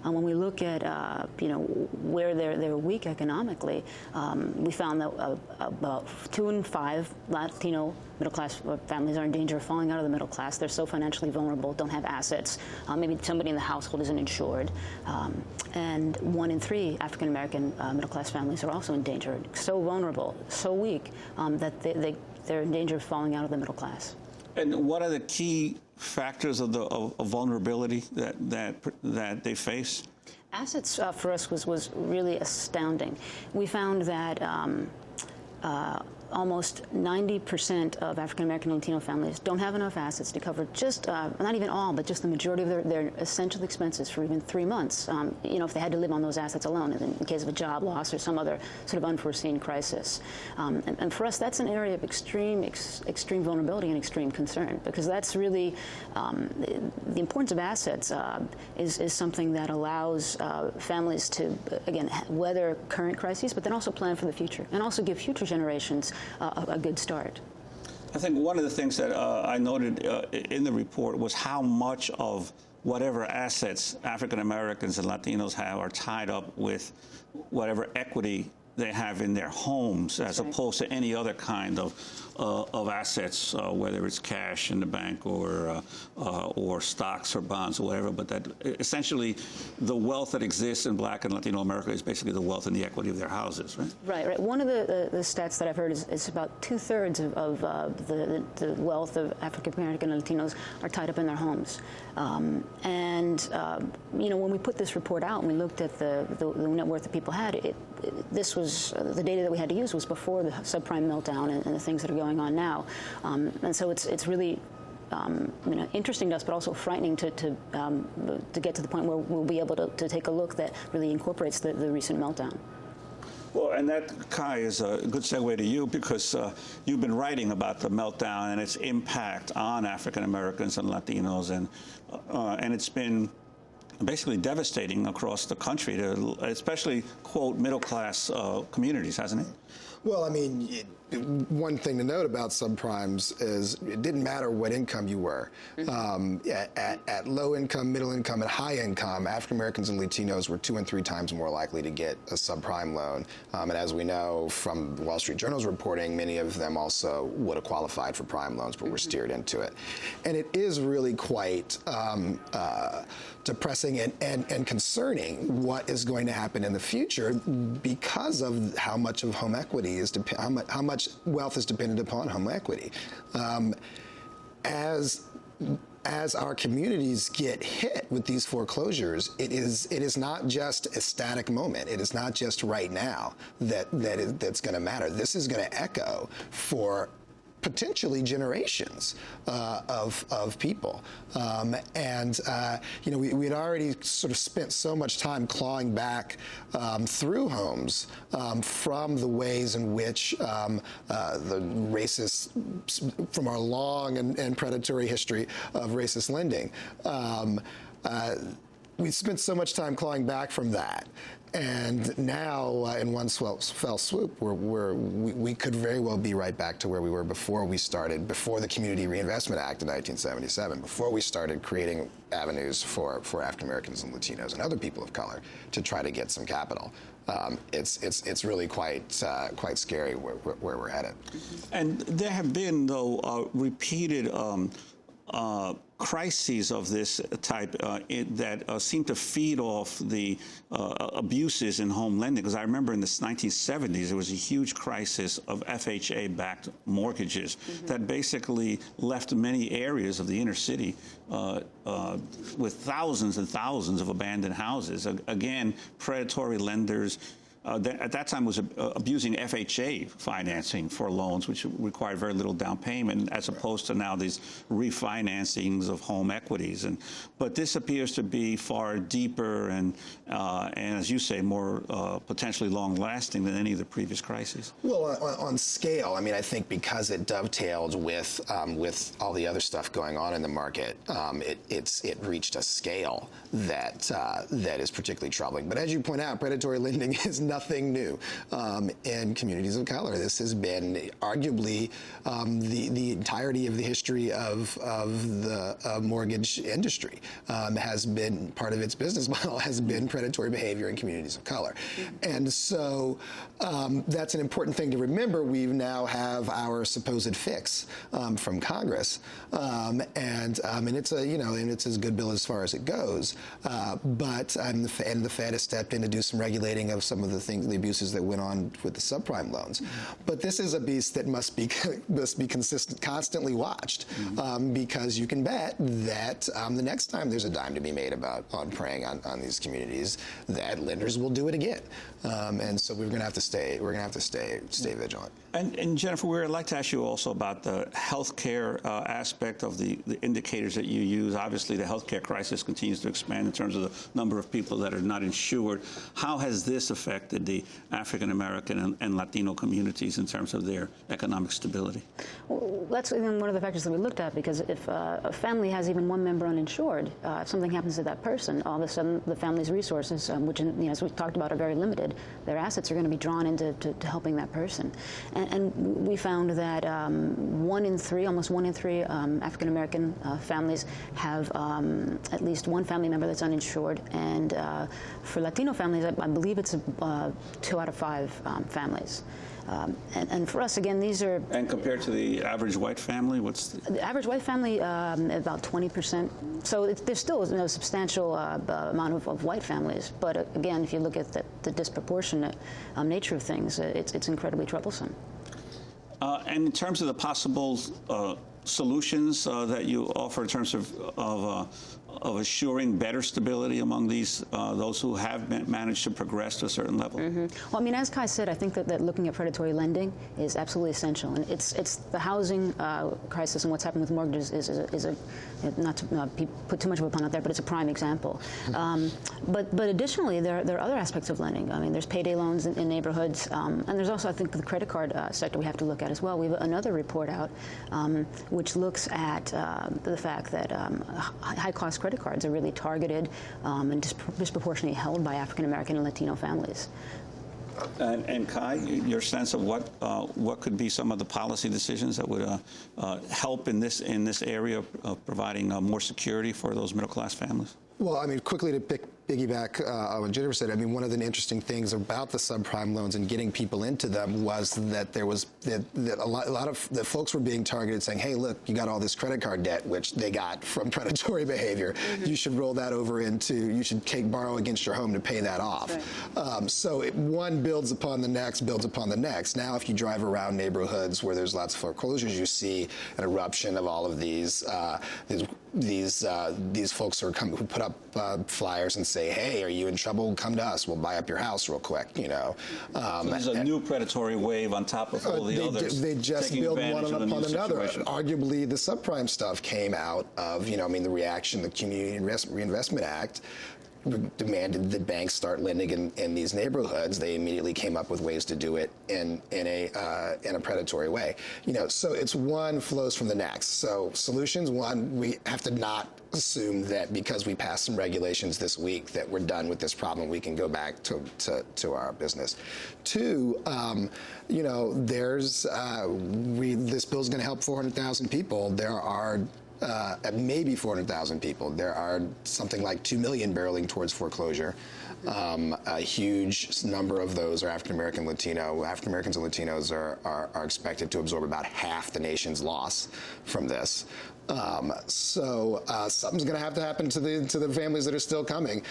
when we look at where they're weak economically, we found that about 2 in 5 Latino middle-class families are in danger of falling out of the middle class. They're so financially vulnerable, don't have assets. Maybe somebody in the household isn't insured. And 1 in 3 African-American middle-class families are also in danger, so vulnerable, so weak, that they're in danger of falling out of the middle class. And what are the key factors of vulnerability that they face? Assets for us was really astounding. We found that almost 90% of African-American and Latino families don't have enough assets to cover just, not even all, but just the majority of their essential expenses for even 3 months, if they had to live on those assets alone in case of a job loss or some other sort of unforeseen crisis. And for us, that's an area of extreme vulnerability and extreme concern, because that's really, the importance of assets is something that allows families to, again, weather current crises, but then also plan for the future and also give future generations a good start. I think one of the things that I noted in the report was how much of whatever assets African Americans and Latinos have are tied up with whatever equity they have in their homes, as opposed to any other kind of assets, whether it's cash in the bank or stocks or bonds or whatever. But that essentially the wealth that exists in Black and Latino America is basically the wealth and the equity of their houses, right? Right. One of the stats that I've heard is about 2/3 of the wealth of African American and Latinos are tied up in their homes. When we put this report out and we looked at the net worth that people had, this was the data that we had to use was before the subprime meltdown and the things that are going on now, and so it's really interesting to us, but also frightening to get to the point where we'll be able to take a look that really incorporates the recent meltdown. Well, and that, Kai, is a good segue to you, because you've been writing about the meltdown and its impact on African Americans and Latinos, and it's been basically devastating across the country, especially, quote, middle-class communities, hasn't it? Well, I mean, one thing to note about subprimes is it didn't matter what income you were. At low income, middle income, and high income, African Americans and Latinos were 2 and 3 times more likely to get a subprime loan. And as we know from the Wall Street Journal's reporting, many of them also would have qualified for prime loans, but were steered into it. And it is really quite depressing and concerning what is going to happen in the future, because of how much of home equity is how much wealth is dependent upon home equity. As our communities get hit with these foreclosures, it is not just a static moment. It is not just right now that's going to matter. This is going to echo for potentially generations of people. We had already sort of spent so much time clawing back through homes from the ways in which the racist, from our long and predatory history of racist lending, we spent so much time clawing back from that. And now, in one fell swoop, we could very well be right back to where we were before the Community Reinvestment Act in 1977, before we started creating avenues for African Americans and Latinos and other people of color to try to get some capital. It's really quite scary where we're headed. And there have been, though, repeated crises of this type that seem to feed off the abuses in home lending. Because I remember in the 1970s, there was a huge crisis of FHA-backed mortgages that basically left many areas of the inner city with thousands and thousands of abandoned houses. Again, predatory lenders. At that time was abusing FHA financing for loans, which required very little down payment, as opposed to now these refinancings of home equities. But this appears to be far deeper and as you say, more potentially long-lasting than any of the previous crises. Well, on scale, I mean, I think because it dovetailed with all the other stuff going on in the market, it reached a scale that is particularly troubling. But as you point out, predatory lending is nothing new in communities of color. This has been arguably the entirety of the history of the mortgage industry has been part of its business model has been predatory behavior in communities of color. And so that's an important thing to remember. We now have our supposed fix from Congress, and it's it's as good bill as far as it goes. But the Fed has stepped in to do some regulating of some of the abuses that went on with the subprime loans. But this is a beast that must be constantly watched, because you can bet that the next time there's a dime to be made on preying on these communities, that lenders will do it again. And so we're going to have to stay vigilant. And Jennifer, we'd like to ask you also about the healthcare aspect of the indicators that you use. Obviously, the healthcare crisis continues to expand in terms of the number of people that are not insured. How has this affected the African American and Latino communities in terms of their economic stability? Well, that's even one of the factors that we looked at, because if a family has even one member uninsured, if something happens to that person, all of a sudden the family's resources, which as we talked about, are very limited, their assets are going to be drawn into helping that person. And we found that almost one in three African American families have at least one family member that's uninsured, and for Latino families, I believe it's 2 out of 5 families. And for us, again, these are... And compared to the average white family, what's the average white family? About 20%. So there's still a substantial amount of white families. But again, if you look at the disproportionate nature of things, it's incredibly troublesome. And in terms of the possible solutions that you offer in terms of assuring better stability among those who have managed to progress to a certain level? Well, I mean, as Kai said, I think that looking at predatory lending is absolutely essential. And it's the housing crisis and what's happened with mortgages is not to put too much of a pun out there, but it's a prime example. But additionally, there are other aspects of lending. I mean, there's payday loans in neighborhoods, and there's also, I think, the credit card sector we have to look at as well. We have another report out which looks at the fact that high-cost credit cards are really targeted and disproportionately held by African American and Latino families. And Kai, your sense of what could be some of the policy decisions that would help in this area of providing more security for those middle-class families? Well, I mean, quickly to piggyback on what Jennifer said, I mean, one of the interesting things about the subprime loans and getting people into them was that there was that a lot of the folks were being targeted, saying, "Hey, look, you got all this credit card debt, which they got from predatory behavior. You should roll that over you should borrow against your home to pay that off." Right. So one builds upon the next, Now, if you drive around neighborhoods where there's lots of foreclosures, you see an eruption of all of these folks who put up flyers and say, "Hey, are you in trouble? Come to us. We'll buy up your house real quick." So there's a new predatory wave on top of all the others. They just build one upon another. Arguably, the subprime stuff came out of the reaction, the Community Reinvestment Act demanded that banks start lending in these neighborhoods. They immediately came up with ways to do it in a predatory way. So it's one flows from the next. So solutions: one, we have to not assume that because we passed some regulations this week that we're done with this problem, we can go back to our business. Two, this bill's going to help 400,000 people. There are maybe 400,000 people. There are something like 2 million barreling towards foreclosure. A huge number of those are African American, Latino. African Americans and Latinos are expected to absorb about half the nation's loss from this. So something's going to have to happen to the families that are still coming.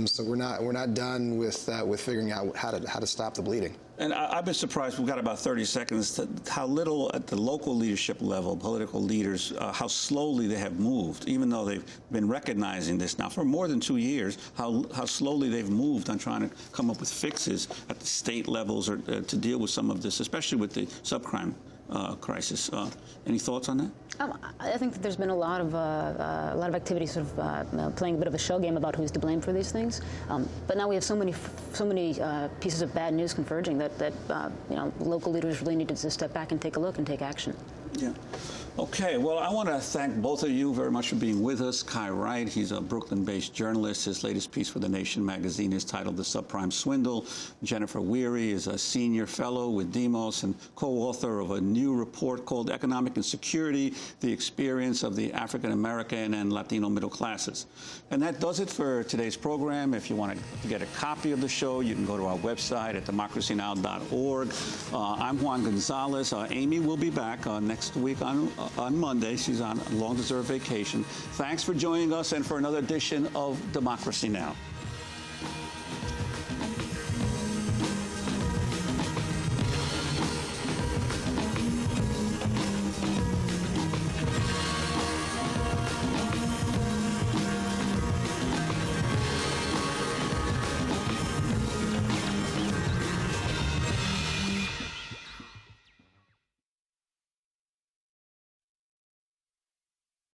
So we're not done with figuring out how to stop the bleeding. And I've been surprised, we've got about 30 seconds, how little at the local leadership level, political leaders, how slowly they have moved, even though they've been recognizing this now for more than 2 years, how slowly they've moved on trying to come up with fixes at the state levels or to deal with some of this, especially with the subprime crisis. Any thoughts on that? I think that there's been a lot of activity, sort of playing a bit of a shell game about who's to blame for these things. But now we have so many pieces of bad news converging that local leaders really need to just step back and take a look and take action. Yeah. Okay, well, I want to thank both of you very much for being with us. Kai Wright, he's a Brooklyn-based journalist. His latest piece for The Nation magazine is titled The Subprime Swindle. Jennifer Weary is a senior fellow with Demos and co-author of a new report called Economic Insecurity, The Experience of the African American and Latino Middle Classes. And that does it for today's program. If you want to get a copy of the show, you can go to our website at democracynow.org. I'm Juan Gonzalez. Amy will be back next week on Monday. She's on a long-deserved vacation. Thanks for joining us and for another edition of Democracy Now!